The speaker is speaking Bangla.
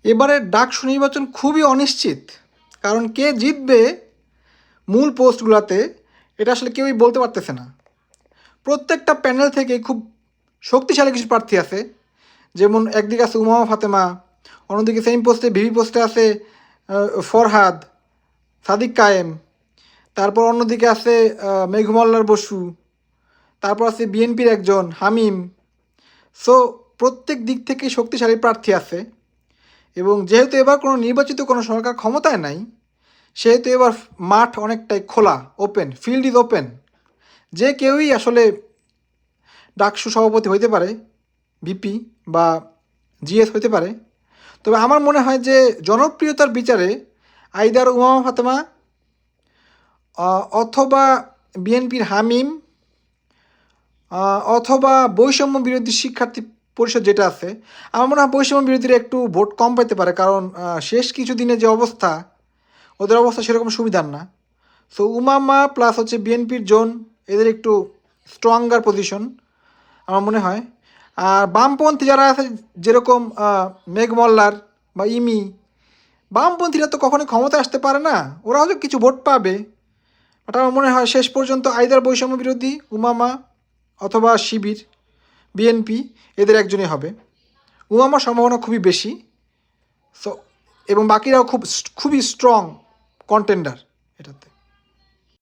এবারে ডাকসু নির্বাচন খুবই অনিশ্চিত, কারণ কে জিতবে মূল পোস্টগুলোতে এটা আসলে কেউই বলতে পারতেছে না। প্রত্যেকটা প্যানেল থেকে খুব শক্তিশালী কিছু প্রার্থী আছে, যেমন একদিকে আছে উমামা ফাতেমা, অন্যদিকে সেম পোস্টে ভিভি পোস্টে আছে ফরহাদ, সাদিক কায়েম, তারপর অন্যদিকে আছে মেঘমল্লার বসু, তারপর আছে বিএনপির একজন হামিম। সো প্রত্যেক দিক থেকে শক্তিশালী প্রার্থী আছে, এবং যেহেতু এবার কোনো নির্বাচিত কোনো সরকার ক্ষমতায় নাই, সেহেতু এবার মাঠ অনেকটাই খোলা, ওপেন, ফিল্ড ইজ ওপেন। যে কেউই আসলে ডাকসু সভাপতি হইতে পারে, ভিপি বা জিএস হইতে পারে। তবে আমার মনে হয় যে জনপ্রিয়তার বিচারে আইদার উমামা ফাতেমা অথবা বিএনপির হামিম অথবা বৈষম্য বিরোধী শিক্ষার্থী পরিষদ যেটা আছে, আমার মনে হয় বৈষম্য বিরোধীরা একটু ভোট কম পাইতে পারে, কারণ শেষ কিছু দিনে যে অবস্থা, ওদের অবস্থা সেরকম সুবিধার না। সো উমামা প্লাস হচ্ছে বিএনপির জোন, এদের একটু স্ট্রঙ্গার পজিশন আমার মনে হয়। আর বামপন্থী যারা আছে, যেরকম মেঘমল্লার বা ইমি, বামপন্থীরা তো কখনোই ক্ষমতা আসতে পারে না, ওরা হয়তো কিছু ভোট পাবে, বাট আমার মনে হয় শেষ পর্যন্ত আইদার বৈষম্য বিরোধী উমামা অথবা শিবির, বিএনপি, এদের একজনই হবে। উমামার সম্ভাবনা খুবই বেশি। সো এবং বাকিরাও খুবই স্ট্রং কন্টেন্ডার এটাতে।